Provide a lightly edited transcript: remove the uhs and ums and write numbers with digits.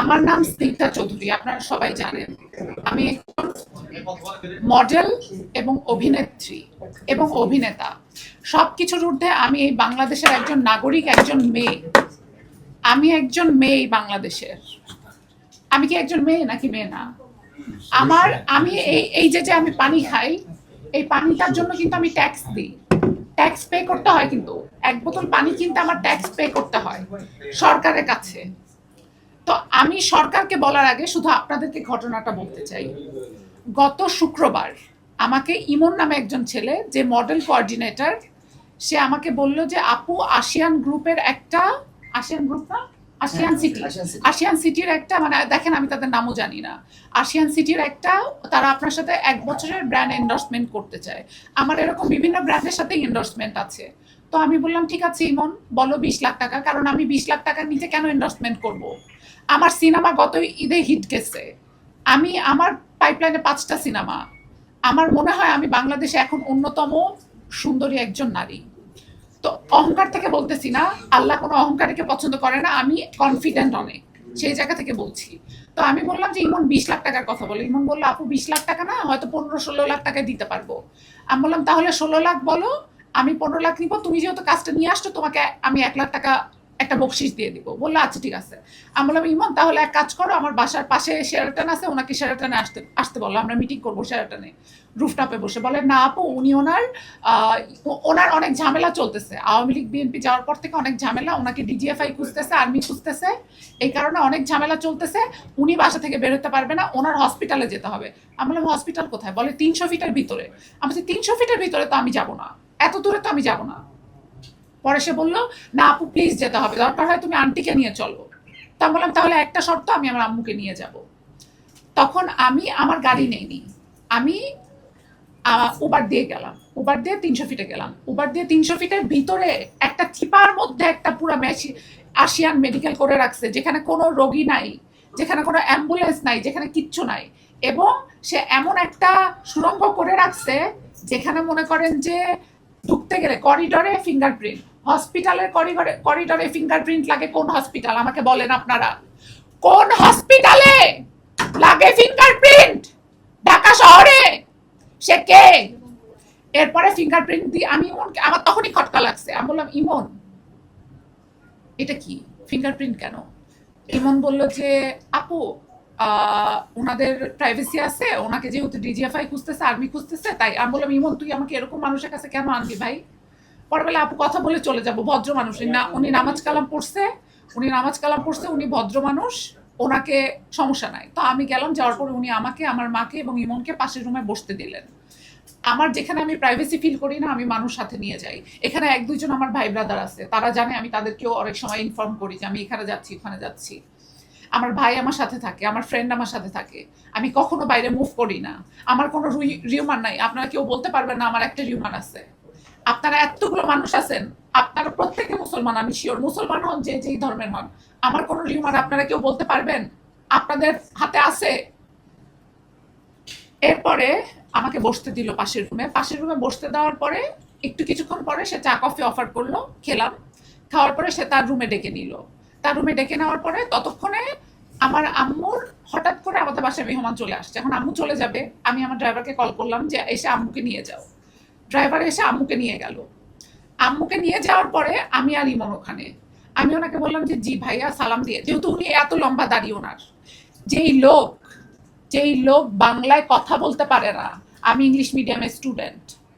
আমার নাম স্নিগ্ধা চৌধুরী, আপনারা সবাই জানেন। আমি মডেল এবং অভিনেত্রী এবং অভিনেতা, সবকিছুর ঊর্ধ্বে আমি এই বাংলাদেশের একজন নাগরিক, একজন মেয়ে। আমি একজন মেয়ে বাংলাদেশের। আমি কি একজন মেয়ে নাকি মেয়ে না? আমি এই যে আমি পানি খাই, এই পানিটার জন্য কিন্তু আমি ট্যাক্স দিই, ট্যাক্স পে করতে হয়। কিন্তু এক বোতল পানি কিনতে আমার ট্যাক্স পে করতে হয় সরকারের কাছে। তো আমি সরকারকে বলার আগে শুধু আপনাদেরকে ঘটনাটা বলতে চাই। গত শুক্রবার আমাকে ইমন নামে একজন ছেলে, যে মডেল কোঅর্ডিনেটর, সে আমাকে বলল যে আপু, আসিয়ান গ্রুপের একটা, আসিয়ান গ্রুপ না, আসিয়ান সিটির একটা, মানে দেখেন আমি তাদের নামও জানি না, আসিয়ান সিটির একটা, তারা আপনার সাথে 1 বছরের ব্র্যান্ড এন্ডোর্সমেন্ট করতে চায়। আমার এরকম বিভিন্ন ব্র্যান্ডের সাথে এন্ডোর্সমেন্ট আছে। তো আমি বললাম ঠিক আছে ইমন, বলো 20 লাখ টাকা, কারণ আমি 20 লাখ টাকার নিচে কেন এন্ডোর্সমেন্ট করব? আমার সিনেমা গত ঈদে হিট গেছে, আমার পাইপলাইনে 5টা সিনেমা। আমার মনে হয় আমি বাংলাদেশে এখন অন্যতম সুন্দরী একজন নারী। তো অহংকার থেকে বলতেছি না, আল্লাহ কোনো অহংকারীকে পছন্দ করে না, আমি কনফিডেন্ট অনেক, সেই জায়গা থেকে বলছি। তো আমি বললাম যে ইমন 20 লাখ টাকার কথা বলে। ইমন বললো আপু 20 লাখ টাকা না, হয়তো 15-16 লাখ টাকায় দিতে পারবো। আমি বললাম তাহলে 16 লাখ বলো, আমি 15 লাখ নিবো, তুমি যেহেতু কাজটা নিয়ে আসছো তোমাকে আমি 1 লাখ টাকা একটা বকশিস দিয়ে দিব। বললো আচ্ছা ঠিক আছে। আমি বললাম ইমন তাহলে এক কাজ করো, আমার বাসার পাশে শেরাটন আছে, ওনাকে শেরাটনে আসতে বলো, আমরা মিটিং করবো শেরাটনে রুফটপে বসে। বলে না আপু, উনি ওনার অনেক ঝামেলা চলতেছে, আওয়ামী লীগ বিএনপি যাওয়ার পর থেকে অনেক ঝামেলা, ওনাকে ডিজিএফআই খুঁজতেছে, আর্মি খুঁজতেছে, এই কারণে অনেক ঝামেলা চলতেছে, উনি বাসা থেকে বের হতে পারবে না, ওনার হসপিটালে যেতে হবে। আমি বললাম হসপিটাল কোথায়? বলে 300 ফিটের ভিতরে। আমি বলছি 300 ফিটের ভিতরে তো আমি যাবো না, এত দূরে তো আমি যাবো না। পরে সে বললো না আপু প্লিজ যেতে হবে, দরকার হয় তুমি আন্টিকে নিয়ে চলো। তা বললাম তাহলে একটা শর্ত, আমি আমার আম্মুকে নিয়ে যাব। তখন আমি আমার গাড়ি নেইনি, আমি উবার দিয়ে গেলাম, উবার দিয়ে 300 ফিটে গেলাম। উবার দিয়ে 300 ফিটের ভিতরে একটা চিপার মধ্যে একটা পুরো আসিয়ান মেডিকেল করে রাখছে, যেখানে কোনো রোগী নাই, যেখানে কোনো অ্যাম্বুলেন্স নাই, যেখানে কিচ্ছু নাই। এবং সে এমন একটা সুড়ঙ্গ করে রাখছে যেখানে মনে করেন যে ঢুকতে গেলে করিডরে ফিঙ্গারপ্রিন্ট, হসপিটালের করিডরে ফিঙ্গারপ্রিন্ট লাগে। কোন হসপিটাল আমাকে বলেন আপনারা, কোন হসপিটালে লাগে ফিঙ্গারপ্রিন্ট ঢাকা শহরে? সে কে? এরপরে ফিঙ্গারপ্রিন্ট দিয়ে আমি ইমনকে, আমার তখনই খটকা লাগছে। আমি বললাম ইমন এটা কি ফিঙ্গারপ্রিন্ট কেন? ইমন বলল যে আপু ওনাদের প্রাইভেসি আছে, ওনাকে যেহেতু ডিজিএফআই খুঁজতেছে, আর্মি খুঁজতেছে, তাই। আমি বললাম ইমন তুই আমাকে এরকম মানুষের কাছে কেন আনবি ভাই? পরে বলে আপু কথা বলে চলে যাবো, ভদ্র মানুষ না, উনি নামাজ কালাম পড়ছে, উনি ভদ্র মানুষ, ওনাকে সমস্যা নাই। তো আমি গেলাম, যাওয়ার পরে উনি আমাকে, আমার মাকে এবং ইমনকে পাশের রুমে বসতে দিলেন। আমার যেখানে আমি প্রাইভেসি ফিল করি না, আমি মানুষ সাথে নিয়ে যাই। এখানে 1-2 জন আমার ভাই ব্রাদার আছে, তারা জানে, আমি তাদেরকেও অনেক সময় ইনফর্ম করি যে আমি এখানে যাচ্ছি, ওখানে যাচ্ছি। আমার ভাই আমার সাথে থাকে, আমার ফ্রেন্ড আমার সাথে থাকে, আমি কখনো বাইরে মুভ করি না। আমার কোনো রিউমার নাই, আপনারা কেউ বলতে পারবেন না আমার একটা রিউমার আছে। আপনারা এতগুলো মানুষ আছেন, আপনারা প্রত্যেকে মুসলমান, আমি শিওর, মুসলমান হন যে যেই ধর্মের হন, আমার কোনো রিউমার আপনারা কেউ বলতে পারবেন আপনাদের হাতে আছে? এরপরে আমাকে বসতে দিল পাশের রুমে বসতে দেওয়ার পরে কিছুক্ষণ পরে সে চা কফি অফার করলো, খেলাম। খাওয়ার পরে সে তার রুমে ডেকে নিল। তার রুমে ডেকে নেওয়ার পরে ততক্ষণে আমার আম্মুর হঠাৎ করে আমাদের বাসায় মেহমান চলে আসছে। এখন আম্মু চলে যাবে, আমি আমার ড্রাইভারকে কল করলাম যে এসে আম্মুকে নিয়ে যাও। ড্রাইভার এসে আম্মুকে নিয়ে গেল। আম্মুকে নিয়ে যাওয়ার পরে আমি আর ইমন ওখানে, আমি ওনাকে বললাম যে জি ভাইয়া সালাম দিয়ে, যেহেতু উনি এত লম্বা দাড়ি ওনার, যেই লোক বাংলায় কথা বলতে পারে না, আমি ইংলিশ মিডিয়ামের স্টুডেন্ট,